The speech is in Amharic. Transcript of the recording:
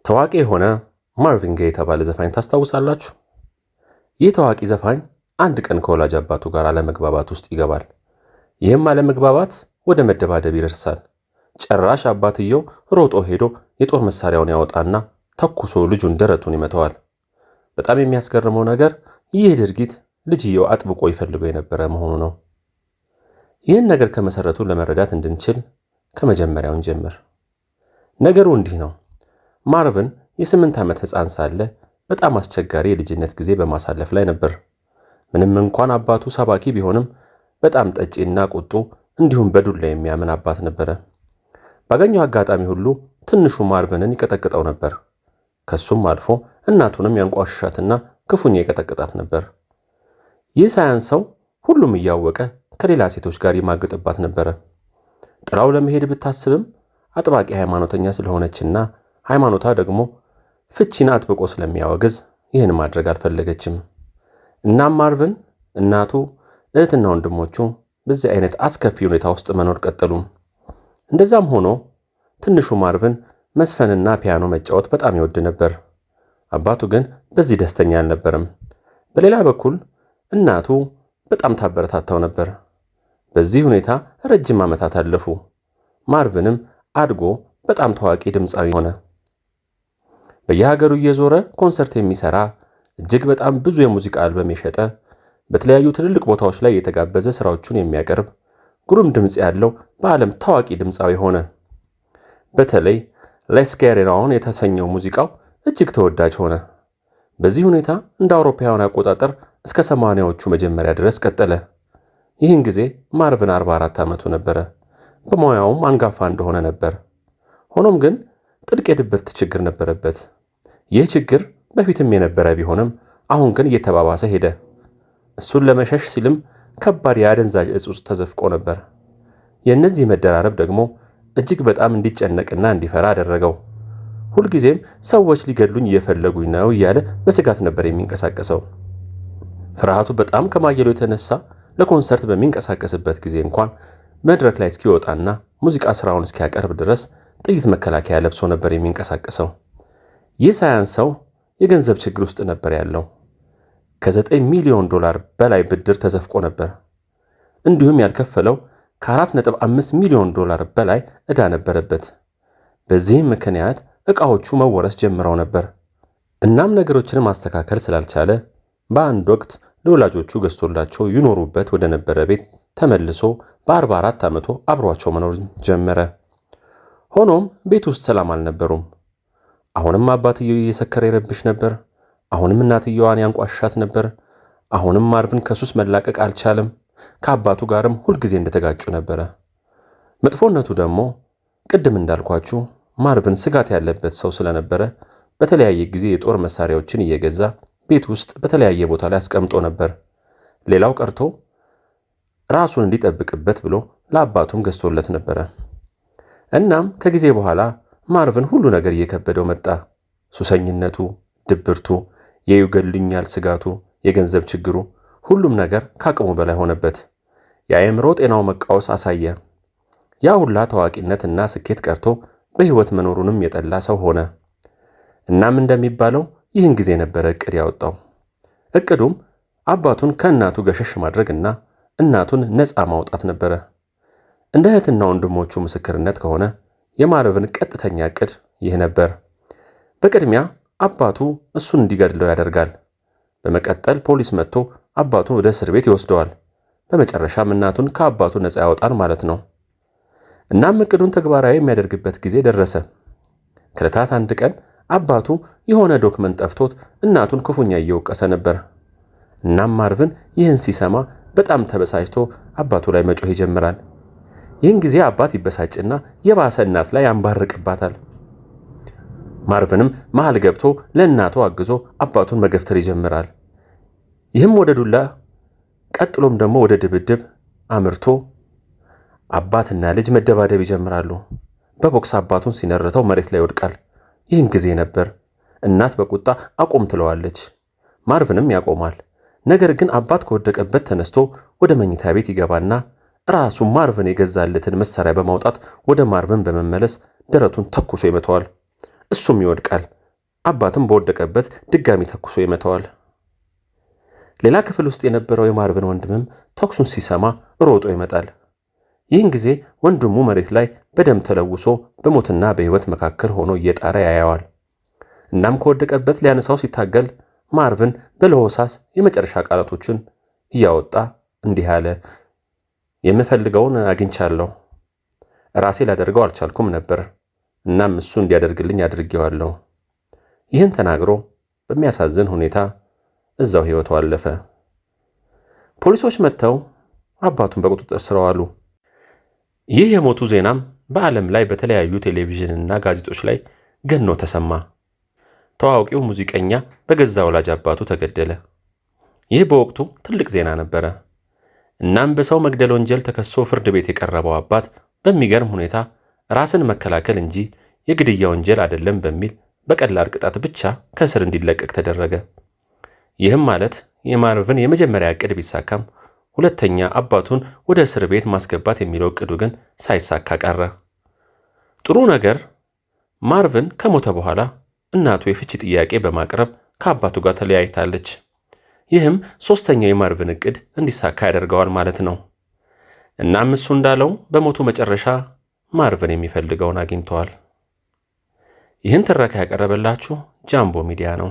ታዋቂ የሆነ ማርቪን ጌይ የተባለ ዘፋኝ ታስታውሳላችሁ? ይህ ታዋቂ ዘፋኝ አንድ ቀን ከወላጅ አባቱ ጋር አለመግባባት ውስጥ ይገባል። ይህም አለመግባባት ወደ መደባደብ ይደርሳል። ጭራሽ አባትየው ሮጦ ሄዶ የጦር መሳሪያውን ያወጣና ተኩሶ ልጁን ደረቱን ይመታዋል። በጣም የሚያስገርመው ነገር ይህ ድርጊት ልጅየው አጥብቆ ይፈልገው የነበረ መሆኑ ነው። ይህን ነገር ከመሰረቱ ለመረዳት እንድንችል ከመጀመሪያውን ጀምር። ነገሩ እንዲህ ነው። ማርቪን የ8 ዓመት ሕፃን ሳለ በጣም አስቸጋሪ የልጅነት ጊዜ በማሳለፍ ላይ ነበር። ምንም እንኳን አባቱ ሰባኪ ቢሆንም በጣም ጠጪና ቁጡ እንዲሁም በዱላ የሚያምን አባት ነበረ። ባገኘው አጋጣሚ ሁሉ ትንሹ ማርቪንን ይቀጠቅጠው ነበር። ከሱም አልፎ እናቱንም ያንቋሽሻትና ክፉኛ ይቀጠቅጣት ነበር። ይህ ሳያንሰው ሁሉም እያወቀ ከሌላ ሴቶች ጋር ይማግጥባት ነበረ። ጥራው ለመሄድ ብታስብም አጥባቂ ሃይማኖተኛ ስለሆነችና ሃይማኖቷ ደግሞ ፍቺን አጥብቆ ስለሚያወግዝ ይህን ማድረግ አልፈለገችም። እናም ማርቪን፣ እናቱ፣ እህትና ወንድሞቹ በዚህ አይነት አስከፊ ሁኔታ ውስጥ መኖር ቀጠሉ። እንደዛም ሆኖ ትንሹ ማርቪን መስፈንና ፒያኖ መጫወት በጣም ይወድ ነበር። አባቱ ግን በዚህ ደስተኛ አልነበረም። በሌላ በኩል እናቱ በጣም ታበረታታው ነበር። በዚህ ሁኔታ ረጅም ዓመታት አለፉ። ማርቪንም አድጎ በጣም ታዋቂ ድምፃዊ ሆነ። በየሀገሩ እየዞረ ኮንሰርት የሚሰራ እጅግ በጣም ብዙ የሙዚቃ አልበም የሸጠ በተለያዩ ትልልቅ ቦታዎች ላይ የተጋበዘ ስራዎቹን የሚያቀርብ ግሩም ድምጽ ያለው በዓለም ታዋቂ ድምፃዊ ሆነ። በተለይ ሌትስ ጌት ኢት ኦን የተሰኘው ሙዚቃው እጅግ ተወዳጅ ሆነ። በዚህ ሁኔታ እንደ አውሮፓውያን አቆጣጠር እስከ 80ዎቹ መጀመሪያ ድረስ ቀጠለ። ይህን ጊዜ ማርቪን 44 ዓመቱ ነበረ። በሙያውም አንጋፋ እንደሆነ ነበር። ሆኖም ግን ጥልቅ የድብርት ችግር ነበረበት። ይህ ችግር በፊትም የነበረ ቢሆንም አሁን ግን እየተባባሰ ሄደ። እሱን ለመሸሽ ሲልም ከባድ የአደንዛዥ እጽ ውስጥ ተዘፍቆ ነበር። የእነዚህ መደራረብ ደግሞ እጅግ በጣም እንዲጨነቅና እንዲፈራ አደረገው። ሁልጊዜም ሰዎች ሊገድሉኝ እየፈለጉኝ ነው እያለ በስጋት ነበር የሚንቀሳቀሰው። ፍርሃቱ በጣም ከማየሉ የተነሳ ለኮንሰርት በሚንቀሳቀስበት ጊዜ እንኳን መድረክ ላይ እስኪወጣና ሙዚቃ ስራውን እስኪያቀርብ ድረስ ጥይት መከላከያ ለብሶ ነበር የሚንቀሳቀሰው። ይህ ሳያንሰው የገንዘብ ችግር ውስጥ ነበር ያለው። ከ$9 ሚሊዮን በላይ ብድር ተዘፍቆ ነበር። እንዲሁም ያልከፈለው ከ$4.5 ሚሊዮን በላይ ዕዳ ነበረበት። በዚህም ምክንያት ዕቃዎቹ መወረስ ጀምረው ነበር። እናም ነገሮችን ማስተካከል ስላልቻለ በአንድ ወቅት ለወላጆቹ ገዝቶላቸው ይኖሩበት ወደ ነበረ ቤት ተመልሶ በ44 ዓመቱ አብሯቸው መኖር ጀመረ። ሆኖም ቤት ውስጥ ሰላም አልነበሩም። አሁንም አባትየው እየሰከረ ይረብሽ ነበር። አሁንም እናትየዋን ያንቋሻት ነበር። አሁንም ማርቪን ከሱስ መላቀቅ አልቻለም። ከአባቱ ጋርም ሁልጊዜ እንደተጋጩ ነበረ። መጥፎነቱ ደግሞ ቅድም እንዳልኳችሁ ማርቪን ስጋት ያለበት ሰው ስለነበረ በተለያየ ጊዜ የጦር መሳሪያዎችን እየገዛ ቤት ውስጥ በተለያየ ቦታ ላይ አስቀምጦ ነበር። ሌላው ቀርቶ ራሱን እንዲጠብቅበት ብሎ ለአባቱም ገዝቶለት ነበረ። እናም ከጊዜ በኋላ ማርቪን ሁሉ ነገር እየከበደው መጣ። ሱሰኝነቱ፣ ድብርቱ፣ የይገድሉኛል ስጋቱ፣ የገንዘብ ችግሩ፣ ሁሉም ነገር ከአቅሙ በላይ ሆነበት። የአእምሮ ጤናው መቃወስ አሳየ። ያ ሁላ ታዋቂነትና ስኬት ቀርቶ በሕይወት መኖሩንም የጠላ ሰው ሆነ። እናም እንደሚባለው ይህን ጊዜ ነበረ ዕቅድ ያወጣው። ዕቅዱም አባቱን ከእናቱ ገሸሽ ማድረግና እናቱን ነፃ ማውጣት ነበረ። እንደ እህትና ወንድሞቹ ምስክርነት ከሆነ የማርቪን ቀጥተኛ ዕቅድ ይህ ነበር። በቅድሚያ አባቱ እሱን እንዲገድለው ያደርጋል። በመቀጠል ፖሊስ መጥቶ አባቱን ወደ እስር ቤት ይወስደዋል። በመጨረሻም እናቱን ከአባቱ ነፃ ያወጣል ማለት ነው። እናም ዕቅዱን ተግባራዊ የሚያደርግበት ጊዜ ደረሰ። ከዕለታት አንድ ቀን አባቱ የሆነ ዶክመንት ጠፍቶት እናቱን ክፉኛ እየወቀሰ ነበር። እናም ማርቪን ይህን ሲሰማ በጣም ተበሳጭቶ አባቱ ላይ መጮህ ይጀምራል። ይህን ጊዜ አባት ይበሳጭና የባሰ እናት ላይ ያንባርቅባታል። ማርቪንም መሃል ገብቶ ለእናቱ አግዞ አባቱን መገፍተር ይጀምራል። ይህም ወደ ዱላ ቀጥሎም ደግሞ ወደ ድብድብ አምርቶ አባትና ልጅ መደባደብ ይጀምራሉ። በቦክስ አባቱን ሲነርተው መሬት ላይ ይወድቃል። ይህን ጊዜ ነበር እናት በቁጣ አቁም ትለዋለች። ማርቪንም ያቆማል። ነገር ግን አባት ከወደቀበት ተነስቶ ወደ መኝታ ቤት ይገባና ራሱ ማርቪን የገዛለትን መሳሪያ በማውጣት ወደ ማርቪን በመመለስ ደረቱን ተኩሶ ይመታዋል። እሱም ይወድቃል። አባትም በወደቀበት ድጋሚ ተኩሶ ይመታዋል። ሌላ ክፍል ውስጥ የነበረው የማርቪን ወንድምም ተኩሱን ሲሰማ ሮጦ ይመጣል። ይህን ጊዜ ወንድሙ መሬት ላይ በደም ተለውሶ በሞትና በሕይወት መካከል ሆኖ እየጣረ ያየዋል። እናም ከወደቀበት ሊያነሳው ሲታገል ማርቪን በለሆሳስ የመጨረሻ ቃላቶችን እያወጣ እንዲህ አለ። የምፈልገውን አግኝቻለሁ። ራሴ ላደርገው አልቻልኩም ነበር። እናም እሱ እንዲያደርግልኝ አድርጌዋለሁ። ይህን ተናግሮ በሚያሳዝን ሁኔታ እዛው ሕይወቱ አለፈ። ፖሊሶች መጥተው አባቱን በቁጥጥር ስር አዋሉ። ይህ የሞቱ ዜናም በዓለም ላይ በተለያዩ ቴሌቪዥንና ጋዜጦች ላይ ገኖ ተሰማ። ታዋቂው ሙዚቀኛ በገዛ ወላጅ አባቱ ተገደለ። ይህ በወቅቱ ትልቅ ዜና ነበረ። እናም በሰው መግደል ወንጀል ተከሶ ፍርድ ቤት የቀረበው አባት በሚገርም ሁኔታ ራስን መከላከል እንጂ የግድያ ወንጀል አይደለም በሚል በቀላል ቅጣት ብቻ ከእስር እንዲለቀቅ ተደረገ። ይህም ማለት የማርቪን የመጀመሪያ ዕቅድ ቢሳካም ሁለተኛ አባቱን ወደ እስር ቤት ማስገባት የሚለው ዕቅዱ ግን ሳይሳካ ቀረ። ጥሩ ነገር ማርቪን ከሞተ በኋላ እናቱ የፍቺ ጥያቄ በማቅረብ ከአባቱ ጋር ተለያይታለች። ይህም ሶስተኛው የማርቪን ዕቅድ እንዲሳካ ያደርገዋል ማለት ነው። እናም እሱ እንዳለው በሞቱ መጨረሻ ማርቪን የሚፈልገውን አግኝተዋል። ይህን ትረካ ያቀረበላችሁ ጃምቦ ሚዲያ ነው።